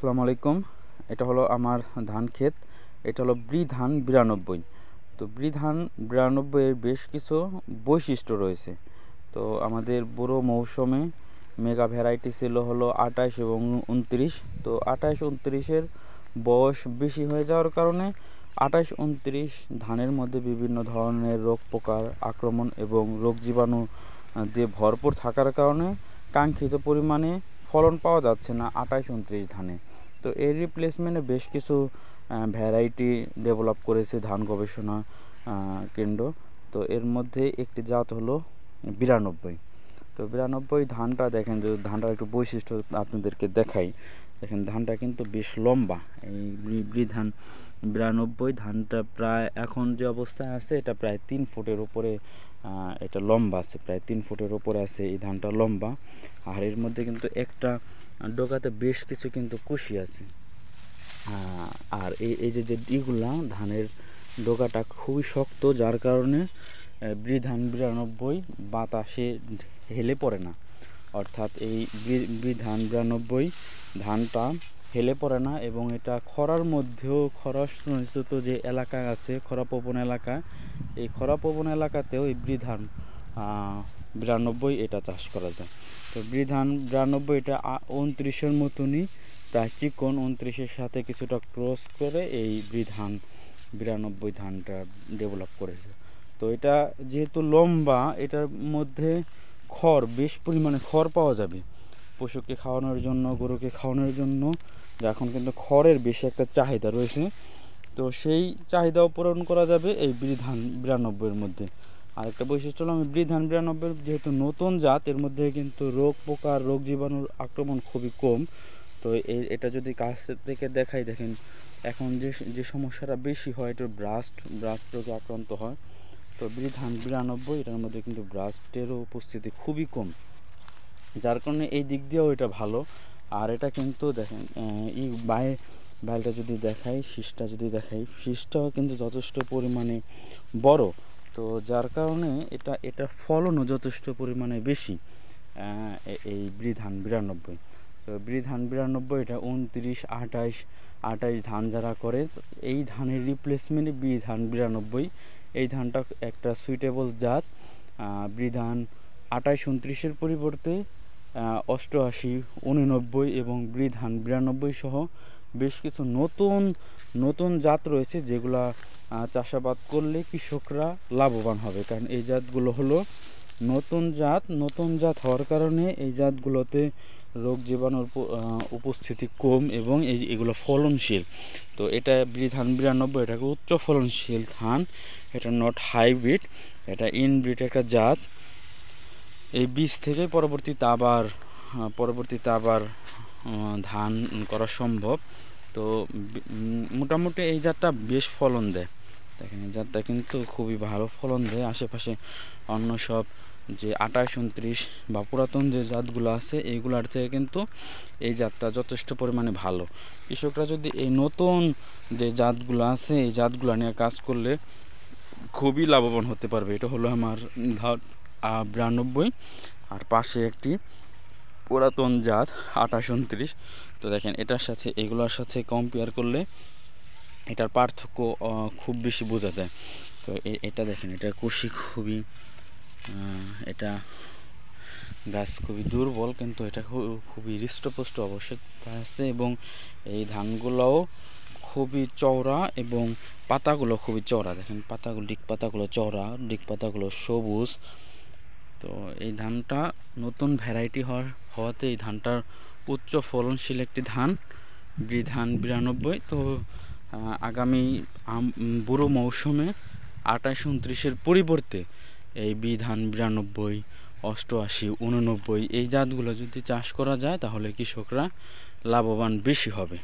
আসসালামু আলাইকুম। এটা হলো আমার ধান ক্ষেত। এটা হলো ধান 92। তো ধান 92 এর বেশ কিছু বৈশিষ্ট্য রয়েছে। তো আমাদের বুড়ো মৌসুমে মেগা ভ্যারাইটি ছিল হলো 28 এবং 29। তো 28 29-এর বয়স বেশি হয়ে যাওয়ার কারণে 28 29 ধানের মধ্যে বিভিন্ন ধরনের রোগ পোকার আক্রমণ এবং রোগ জীবাণু দিয়ে ভরপুর থাকার কারণে কাঙ্ক্ষিত পরিমাণে ফলন পাওয়া যাচ্ছে না 28 29 ধানে। তো এর রিপ্লেসমেন্টে বেশ কিছু ভ্যারাইটি ডেভেলপ করেছে ধান গবেষণা কেন্দ্র। তো এর মধ্যে একটি জাত হলো 92। তো 92 ধানটা দেখেন, যে ধানটার একটু বৈশিষ্ট্য আপনাদেরকে দেখাই। দেখেন ধানটা কিন্তু বেশ লম্বা। এই ধান 92 ধানটা প্রায় এখন যে অবস্থায় আছে এটা প্রায় 3 ফুটের উপরে এটা লম্বা আছে, প্রায় 3 ফুটের উপরে আছে এই ধানটা লম্বা। আর এর মধ্যে কিন্তু একটা ডগাতে বেশ কিছু কিন্তু কুশি আছে। আর এই যে ইগুলা ধানের ডগাটা খুবই শক্ত, যার কারণে ধান 92 বাতাসে হেলে পড়ে না। অর্থাৎ এই ধান 92 ধানটা হেলে পড়ে না এবং এটা খরার মধ্যেও, খরানিয়ন্ত্রিত যে এলাকা আছে খরাপ্রবণ এলাকা, এই খরাপ্রবণ এলাকাতেও এই ধান 92 এটা চাষ করা যায়। তো ধান 92 এটা 29-এর মতনই প্রায় চিকন, 29-এর সাথে কিছুটা ক্রস করে এই ধান 92 ধানটা ডেভেলপ করেছে। তো এটা যেহেতু লম্বা, এটার মধ্যে খড়, বেশ পরিমাণে খড় পাওয়া যাবে পশুকে খাওয়ানোর জন্য, গরুকে খাওয়ানোর জন্য। এখন কিন্তু খড়ের বেশি একটা চাহিদা রয়েছে। তো সেই চাহিদাও পূরণ করা যাবে এই ধান 92-এর মধ্যে। আরেকটা বৈশিষ্ট্য হলো আমি ধান 92 যেহেতু নতুন জাত, এর মধ্যে কিন্তু রোগ পোকার, রোগ জীবাণুর আক্রমণ খুবই কম। তো এটা যদি কাছ থেকে দেখাই, দেখেন এখন যে সমস্যাটা বেশি হয় এটা ব্রাস্ট রোগে আক্রান্ত হয়। তো ধান 92 এটার মধ্যে কিন্তু ব্রাস্টেরও উপস্থিতি খুবই কম, যার কারণে এই দিক দিয়েও এটা ভালো। আর এটা কিন্তু দেখেন বাইলটা যদি দেখাই, শীষটা যদি দেখাই, শীষটাও কিন্তু যথেষ্ট পরিমাণে বড়। তো যার কারণে এটা ফলনও যথেষ্ট পরিমাণে বেশি এই ধান 92। তো ধান 92 এটা 29 28 ধান যারা করে, এই ধানের রিপ্লেসমেন্টে ধান 92। এই ধানটা একটা সুইটেবল জাত। ধান 28 29-এর পরিবর্তে 88 89 এবং ধান 92 সহ বেশ কিছু নতুন জাত রয়েছে, যেগুলা চাষাবাদ করলে কৃষকরা লাভবান হবে। কারণ এই জাতগুলো হলো নতুন জাত হওয়ার কারণে এই জাতগুলোতে রোগ জীবাণুর উপস্থিতি কম এবং এগুলো ফলনশীল। তো এটা ধান 92 এটাকে উচ্চ ফলনশীল ধান। এটা নট হাইব্রিড, এটা ইনব্রিড একটা জাত। এই বীজ থেকে পরবর্তীতে আবার ধান করা সম্ভব। তো মোটামুটি এই জাতটা বেশ ফলন দেয়। দেখেন এই জাতটা কিন্তু খুবই ভালো ফলন দেয়। আশেপাশে অন্য সব যে 28 29 বা পুরাতন যে জাতগুলো আছে এইগুলার থেকে কিন্তু এই জাতটা যথেষ্ট পরিমাণে ভালো। কৃষকরা যদি এই নতুন যে জাতগুলো আছে এই জাতগুলো নিয়ে কাজ করলে খুবই লাভবান হতে পারবে। এটা হলো আমার ধান 92। আর পাশে একটি পুরাতন জাত 28 29। তো দেখেন এটার সাথে এগুলোর সাথে কম্পেয়ার করলে এটার পার্থক্য খুব বেশি বোঝা যায়। তো এটা দেখেন, এটা কুশি খুবই, এটা গাছ খুবই দুর্বল, কিন্তু এটা খুবই হৃষ্টপুষ্ট অবশ্যই আছে এবং এই ধানগুলোও খুবই চওড়া এবং পাতাগুলো খুবই চওড়া। দেখেন ডিগ পাতাগুলো চওড়া, ডিগ পাতাগুলো সবুজ। তো এই ধানটা নতুন ভ্যারাইটি হওয়াতে এই ধানটার উচ্চ ফলনশীল একটি ধান ধান 92। তো আগামী বুড়ো মৌসুমে 28 29-এর পরিবর্তে এই ধান 92 88 89 এই জাতগুলো যদি চাষ করা যায় তাহলে কৃষকরা লাভবান বেশি হবে।